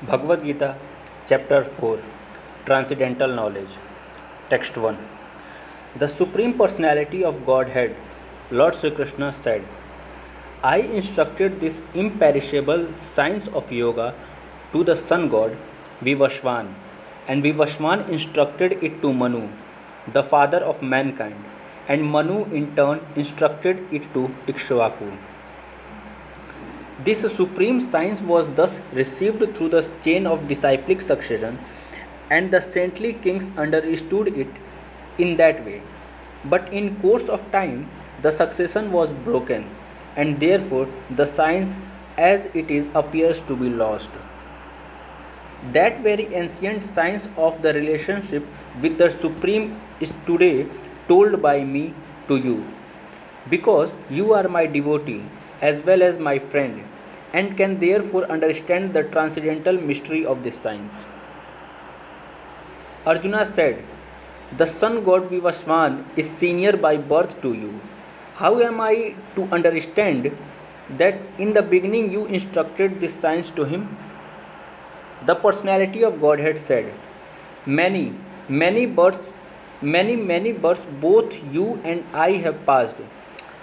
Bhagwat Gita, Chapter 4, Transcendental Knowledge. Text 1. The Supreme Personality of Godhead, Lord Sri Krishna said, I instructed this imperishable science of yoga to the sun god Vivasvan, and Vivasvan instructed it to Manu, the father of mankind, and Manu in turn instructed it to Ikshvaku. This supreme science was thus received through the chain of disciplic succession, and the saintly kings understood it in that way. But in course of time, the succession was broken, and therefore the science as it is appears to be lost. That very ancient science of the relationship with the Supreme is today told by me to you, because you are my devotee as well as my friend, and can therefore understand the transcendental mystery of this science. Arjuna said, the sun god Vivasvan is senior by birth to you. How am I to understand that in the beginning you instructed this science to him? The personality of Godhead said, many, many births, many births both you and I have passed.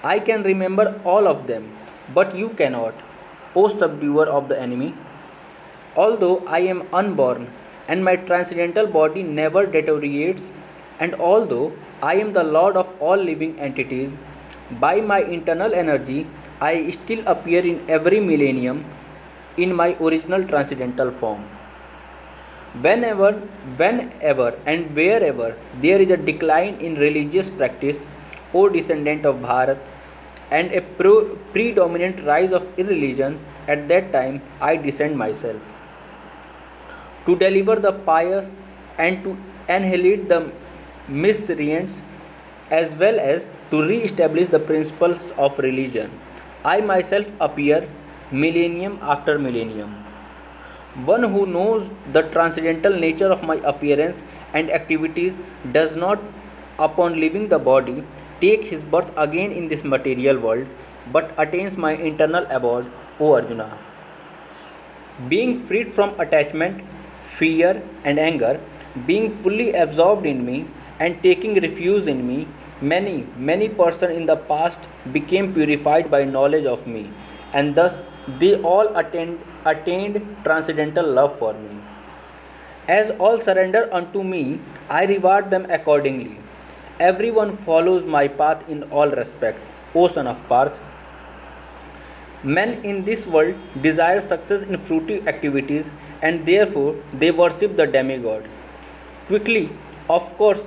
I can remember all of them, but you cannot, O subduer of the enemy. Although I am unborn, and my transcendental body never deteriorates, and although I am the Lord of all living entities, by my internal energy I still appear in every millennium in my original transcendental form. Whenever and wherever there is a decline in religious practice, O descendant of Bharat, and a predominant rise of irreligion, at that time I descend myself to deliver the pious and to annihilate the miscreants, as well as to re-establish the principles of religion. I myself appear millennium after millennium. One who knows the transcendental nature of my appearance and activities does not, upon leaving the body, take his birth again in this material world, but attains my internal abode, O Arjuna. Being freed from attachment, fear, and anger, being fully absorbed in me, and taking refuge in me, many persons in the past became purified by knowledge of me, and thus they all attained transcendental love for me. As all surrender unto me, I reward them accordingly. Everyone follows my path in all respect, O son of Parth. Men in this world desire success in fruitive activities, and therefore they worship the demigod. Quickly, of course,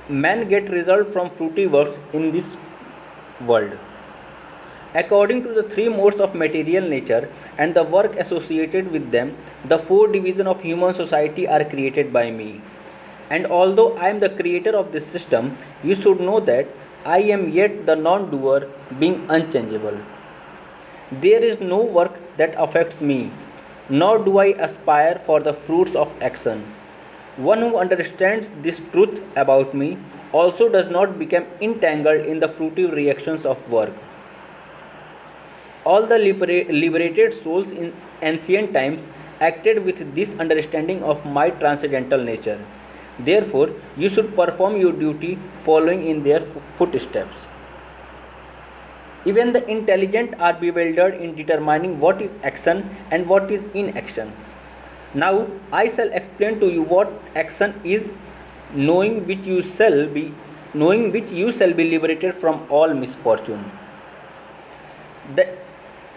men get result from fruitive works in this world. According to the three modes of material nature and the work associated with them, the four divisions of human society are created by me. And although I am the creator of this system, you should know that I am yet the non-doer, being unchangeable. There is no work that affects me, nor do I aspire for the fruits of action. One who understands this truth about me also does not become entangled in the fruitive reactions of work. All the liberated souls in ancient times acted with this understanding of my transcendental nature. Therefore, you should perform your duty following in their footsteps. Even the intelligent are bewildered in determining what is action and what is inaction. Now I shall explain to you what action is, knowing which you shall be liberated from all misfortune. The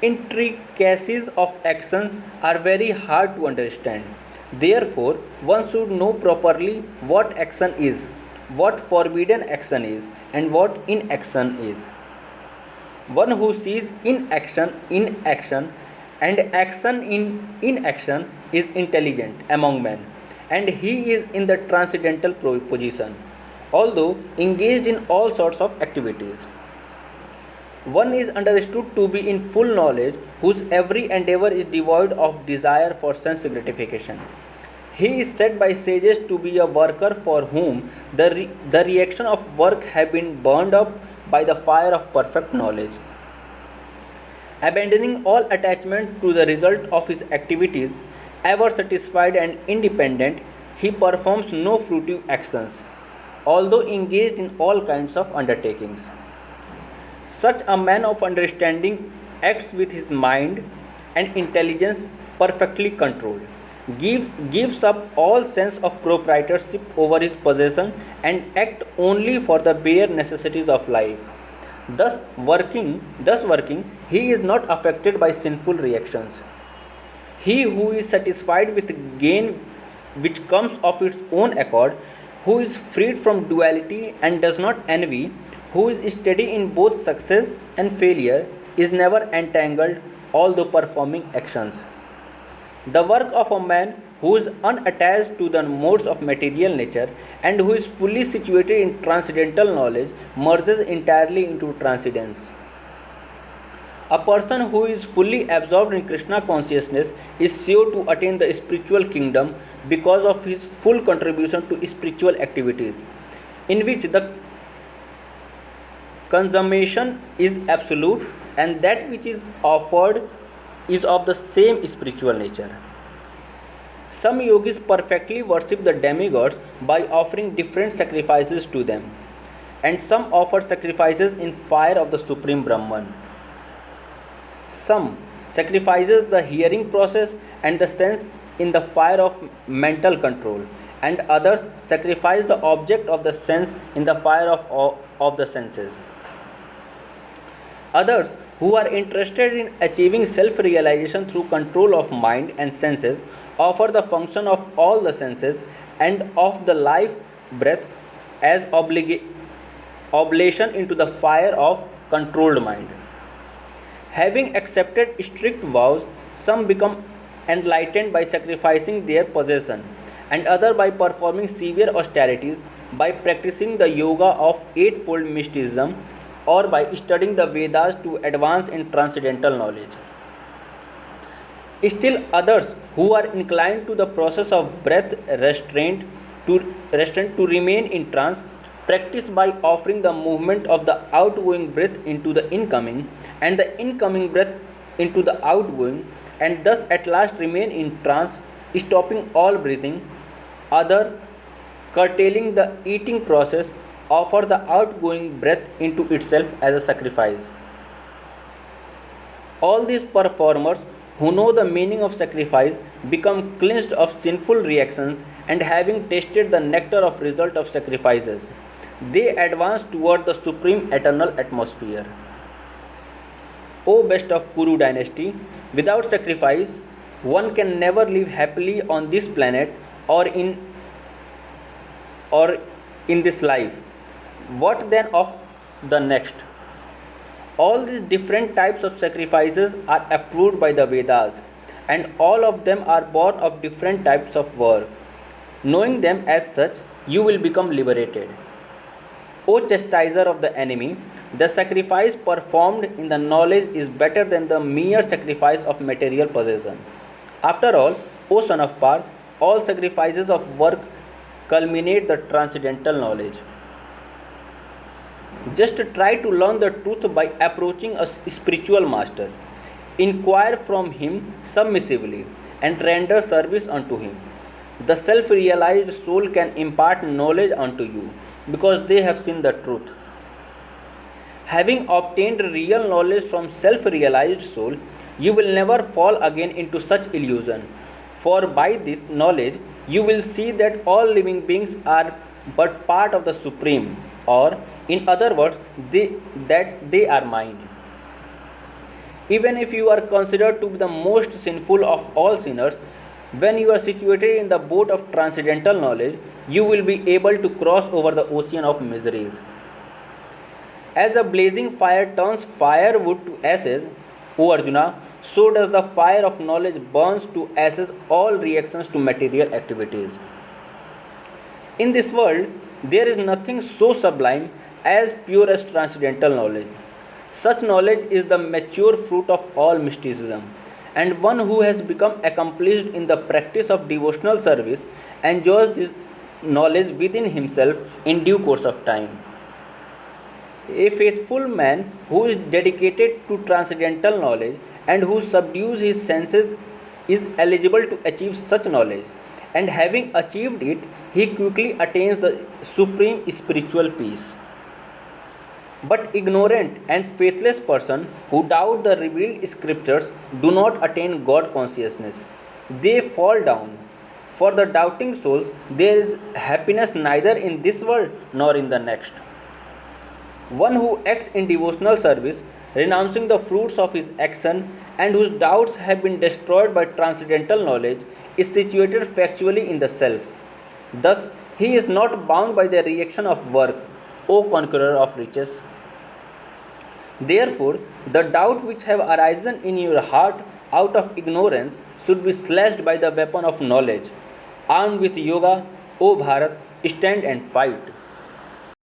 intricacies of actions are very hard to understand. Therefore, one should know properly what action is, what forbidden action is, and what inaction is. One who sees inaction, and action in inaction is intelligent among men, and he is in the transcendental position, although engaged in all sorts of activities. One is understood to be in full knowledge, whose every endeavor is devoid of desire for sense gratification. He is said by sages to be a worker for whom the reaction of work have been burned up by the fire of perfect knowledge. Abandoning all attachment to the result of his activities Ever satisfied and independent, he performs no fruitive actions, although engaged in all kinds of undertakings. Such a man of understanding acts with his mind and intelligence perfectly controlled, gives up all sense of proprietorship over his possession, and act only for the bare necessities of life. Thus working, he is not affected by sinful reactions. He who is satisfied with gain which comes of its own accord, who is freed from duality and does not envy, who is steady in both success and failure, is never entangled, although performing actions. The work of a man who is unattached to the modes of material nature and who is fully situated in transcendental knowledge merges entirely into transcendence. A person who is fully absorbed in Krishna consciousness is sure to attain the spiritual kingdom because of his full contribution to spiritual activities, in which the consummation is absolute and that which is offered is of the same spiritual nature. Some yogis perfectly worship the demigods by offering different sacrifices to them, and some offer sacrifices in fire of the Supreme Brahman. Some sacrifices the hearing process and the sense in the fire of mental control, and others sacrifice the object of the sense in the fire of the senses. Others, who are interested in achieving self realization through control of mind and senses, offer the function of all the senses and of the life breath as oblation into the fire of controlled mind. Having accepted strict vows, some become enlightened by sacrificing their possession, and others by performing severe austerities, by practicing the yoga of eightfold mysticism, or by studying the Vedas to advance in transcendental knowledge. Still others, who are inclined to the process of breath restraint to remain in trance, practice by offering the movement of the outgoing breath into the incoming and the incoming breath into the outgoing, and thus at last remain in trance, stopping all breathing. Other, curtailing the eating process, offer the outgoing breath into itself as a sacrifice. All these performers who know the meaning of sacrifice become cleansed of sinful reactions, and having tasted the nectar of result of sacrifices, they advance toward the supreme eternal atmosphere. O best of Kuru dynasty, without sacrifice, one can never live happily on this planet or in this life. What then of the next? All these different types of sacrifices are approved by the Vedas, and all of them are born of different types of work. Knowing them as such, you will become liberated. O chastiser of the enemy, the sacrifice performed in the knowledge is better than the mere sacrifice of material possession. After all, O son of Parth, all sacrifices of work culminate the transcendental knowledge. Just try to learn the truth by approaching a spiritual master. Inquire from him submissively and render service unto him. The self realized soul can impart knowledge unto you because they have seen the truth. Having obtained real knowledge from self realized soul, you will never fall again into such illusion. For by this knowledge, you will see that all living beings are but part of the Supreme, or in other words, that they are mind. Even if you are considered to be the most sinful of all sinners, when you are situated in the boat of transcendental knowledge, you will be able to cross over the ocean of miseries. As a blazing fire turns firewood to ashes, O Arjuna, so does the fire of knowledge burns to ashes all reactions to material activities. In this world, there is nothing so sublime as pure as transcendental knowledge. Such knowledge is the mature fruit of all mysticism, and one who has become accomplished in the practice of devotional service enjoys this knowledge within himself in due course of time. A faithful man who is dedicated to transcendental knowledge and who subdues his senses is eligible to achieve such knowledge, and having achieved it, he quickly attains the supreme spiritual peace. But ignorant and faithless persons who doubt the revealed scriptures do not attain God consciousness. They fall down. For the doubting souls, there is happiness neither in this world nor in the next. One who acts in devotional service, renouncing the fruits of his action, and whose doubts have been destroyed by transcendental knowledge, is situated factually in the self. Thus, he is not bound by the reaction of work, O conqueror of riches. Therefore, the doubt which have arisen in your heart out of ignorance should be slashed by the weapon of knowledge. Armed with yoga, O Bharat, stand and fight.